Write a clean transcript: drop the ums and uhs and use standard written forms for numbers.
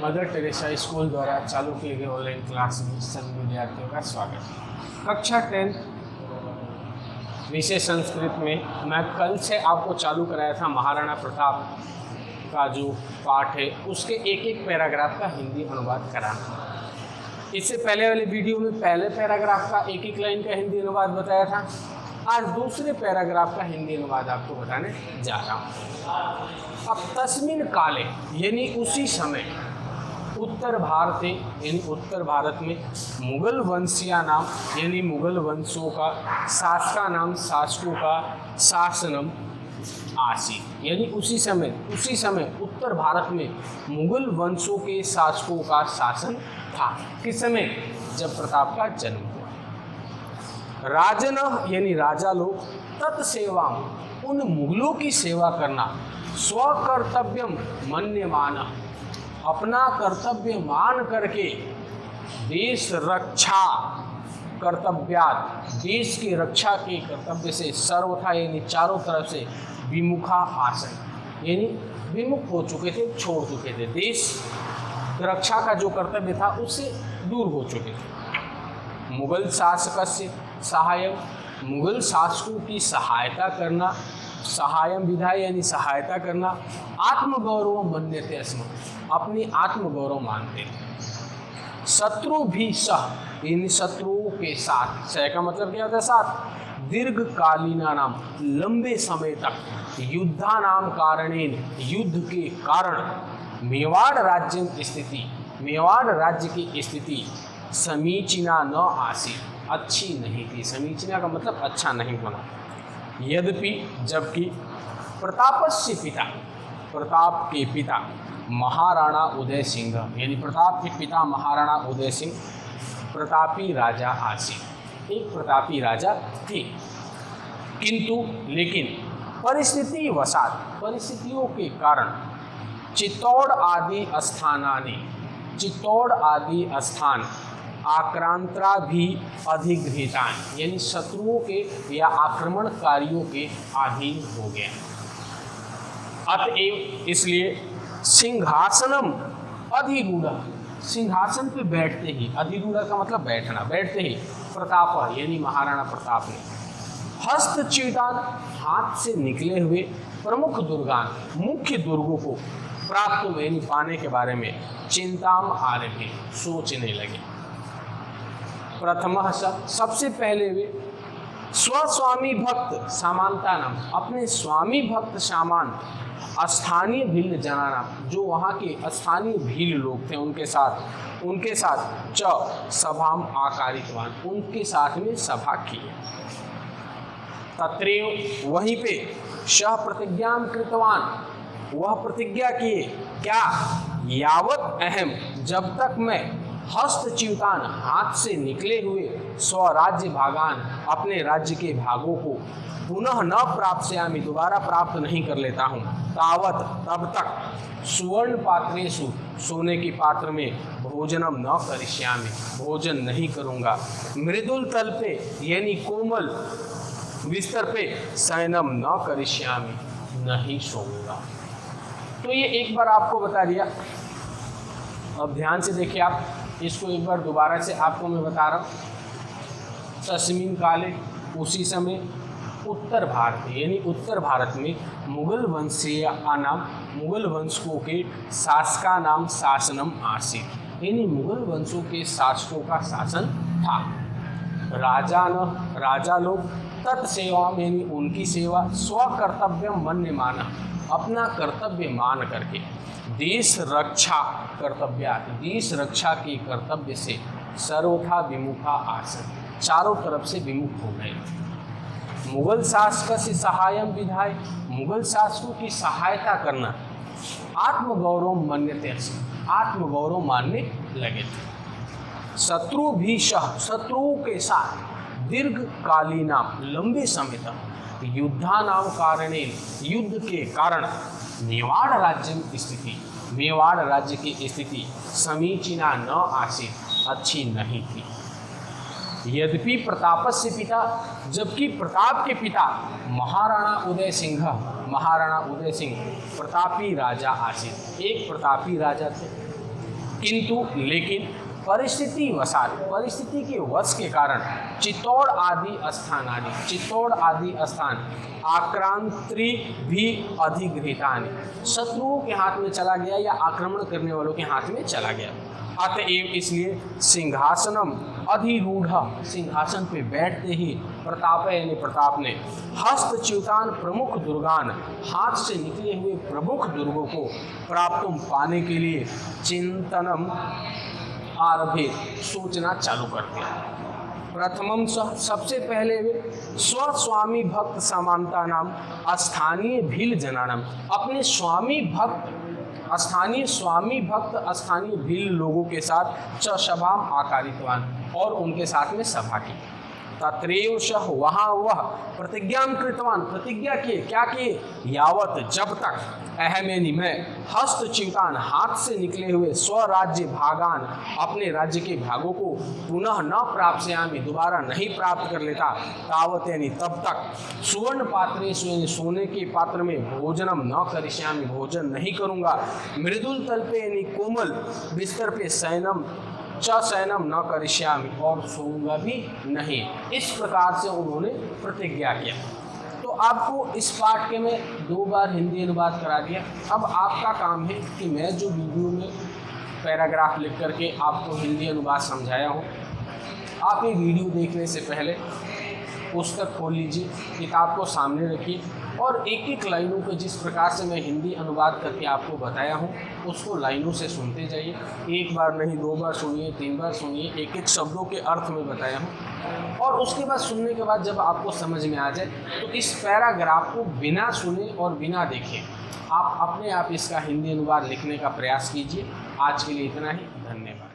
Mother Teresa school द्वारा चालू किए गए ऑनलाइन क्लास में सभी विद्यार्थियों का स्वागत है। कक्षा 10 विषय संस्कृत में मैं कल से आपको चालू कराया था महाराणा प्रताप का जो पाठ है उसके एक एक पैराग्राफ का हिंदी अनुवाद कराना। इससे पहले वाले वीडियो में पहले पैराग्राफ का एक एक लाइन का हिंदी अनुवाद बताया था। आज दूसरे पैराग्राफ का हिंदी अनुवाद आपको बताने जा रहा हूँ। अब तस्मिन काले यानी उसी समय उत्तर भारत यानी उत्तर भारत में मुगल वंशिया नाम यानी मुगल वंशों का शासका नाम शासकों का शासनम आसी यानी उसी समय उत्तर भारत में मुगल वंशों के शासकों का शासन था। किस समय? जब प्रताप का जन्म हुआ। राजन यानी राजा लोग तत्सेवा उन मुगलों की सेवा करना स्वकर्तव्यम मन्यमान अपना कर्तव्य मान करके देश रक्षा कर्तव्यात देश की रक्षा के कर्तव्य से सर्वथा यानी चारों तरफ से विमुखा आसन यानी विमुख हो चुके थे, छोड़ चुके थे। देश रक्षा का जो कर्तव्य था उससे दूर हो चुके थे। मुगल शासक से सहायम मुगल शासकों की सहायता करना सहायम विधाय यानी सहायता करना आत्मगौरव मन्यते अस्म अपनी आत्मगौरव मानते थे। शत्रु भी सह इन शत्रुओं के साथ सह का मतलब क्या होता है? साथ दीर्घकालीना नाम लंबे समय तक युद्धा नाम कारणेन युद्ध के कारण मेवाड़ राज्य की स्थिति समीचीना न आसी अच्छी नहीं थी। समीचीना का मतलब अच्छा नहीं बना। यद्यपि जबकि प्रताप के पिता महाराणा उदय सिंह यानी प्रताप के पिता महाराणा उदय सिंह प्रतापी राजा आसी एक प्रतापी राजा थे। किंतु लेकिन परिस्थितियों के कारण चित्तौड़ आदि स्थान आक्रांतरा भी अधिगृहीतान यानी शत्रुओं के या आक्रमणकारियों के अधीन हो गया। अतएव इसलिए सिंहासनम अधिरूढ़ सिंहासन पे बैठते ही अधिरूढ़ का मतलब बैठते ही प्रताप यानी महाराणा प्रताप ने हस्तच्युतान हाथ से निकले हुए प्रमुख दुर्गान मुख्य दुर्गों को प्राप्त यानी पाने के बारे में चिंताम आरभे सोचने लगे। प्रथम सबसे पहले वे स्वस्वामी भक्त समानता नाम अपने स्वामी भक्त सामान स्थानीय भील जनाना जो वहाँ के स्थानीय भील लोग थे उनके साथ च सभाम आकारितवान उनके साथ में सभा की। तत्रैव वहीं पे शह प्रतिज्ञा कृतवान वह प्रतिज्ञा किए क्या? यावत अहम जब तक मैं हस्तच्युतान हाथ से निकले हुए स्वराज्य भागान अपने राज्य के भागों को पुनः न प्राप्त से आमी दोबारा प्राप्त नहीं कर लेता हूँ तावत तब तक सुवर्ण पात्रेषु सोने के पात्र में भोजनम न करिष्यामि भोजन नहीं करूँगा। मृदुल तल पे यानी कोमल बिस्तर पे शयनम न करिष्यामि नहीं सोऊंगा। तो ये एक बार आपको बता दिया। अब ध्यान से देखिए आप इसको एक बार दोबारा से आपको मैं बता रहा हूँ। तस्मिन काले उसी समय उत्तर भारत यानी उत्तर भारत में मुगल वंशों के शासका नाम शासनम आसीत यानी मुगल वंशों के शासकों का शासन था। राजा लोग तत्सेवा यानी उनकी सेवा स्वकर्तव्यम मन्य माना अपना कर्तव्य मान करके देश रक्षा के कर्तव्य से सर्वथा विमुखा आसन चारों तरफ से विमुख हो गए। मुगल शासक से सहायम विधाय मुगल शासकों की सहायता करना आत्मगौरव मन्यते आत्मगौरव मानने लगे थे। शत्रुओं के साथ दीर्घकालीना लंबे समय तक युद्धा नाम कारणे युद्ध के कारण मेवाड़ राज्य की स्थिति समीचीना न आसीत अच्छी नहीं थी। यद्यपि प्रतापस्य पिता जबकि प्रताप के पिता महाराणा उदय सिंह प्रतापी राजा आसीत एक प्रतापी राजा थे। किंतु लेकिन परिस्थिति के वश के कारण चित्तौड़ आदि स्थान आक्रांत्री भी अधिगृहीतानि, शत्रुओं के हाथ में चला गया या आक्रमण करने वालों के हाथ में चला गया। अतएव इसलिए सिंहासनम अधिरूढ़, सिंहासन पे बैठते ही प्रताप यानी प्रताप ने हस्तच्युतान प्रमुख दुर्गान, हाथ से निकले हुए प्रमुख दुर्गों को प्राप्तुम पाने के लिए चिंतनम आरभे, सोचना चालू कर दिया। प्रथमम सबसे पहले वे स्वस्वामी भक्त समानता नाम स्थानीय भील जनानम, अपने स्थानीय भील लोगों के साथ सभाम आकारितवान, और उनके साथ में सभा की। तत्रैव सह, वहाँ वह प्रतिज्ञा कृतवान, प्रतिज्ञा किए, क्या किए, यावत जब तक अहमेनी मैं हस्तच्युतान, हाथ से निकले हुए स्वराज्य भागान, अपने राज्य के भागों को पुनः न प्राप्स्यामि, दोबारा नहीं प्राप्त कर लेता, तावत यानी तब तक सुवर्ण पात्रे, सोने के पात्र में भोजनम न करिष्यामि, भोजन नहीं करूँगा, मृदुल तल्पे यानी कोमल बिस्तर पे शयनम न करिष्यामि, और सोऊंगा भी नहीं। इस प्रकार से उन्होंने प्रतिज्ञा किया। तो आपको इस पाठ के मैं 2 बार हिंदी अनुवाद करा दिया। अब आपका काम है कि मैं जो वीडियो में पैराग्राफ लिख करके आपको हिंदी अनुवाद समझाया हूँ, आप ये वीडियो देखने से पहले पुस्तक खोल लीजिए, किताब को सामने रखिए और एक एक लाइनों को जिस प्रकार से मैं हिंदी अनुवाद करके आपको बताया हूँ उसको लाइनों से सुनते जाइए। 1 बार नहीं, 2 बार सुनिए, 3 बार सुनिए, एक एक शब्दों के अर्थ में बताया हूँ। और उसके बाद सुनने के बाद जब आपको समझ में आ जाए तो इस पैराग्राफ को बिना सुने और बिना देखे आप अपने आप इसका हिंदी अनुवाद लिखने का प्रयास कीजिए। आज के लिए इतना ही, धन्यवाद।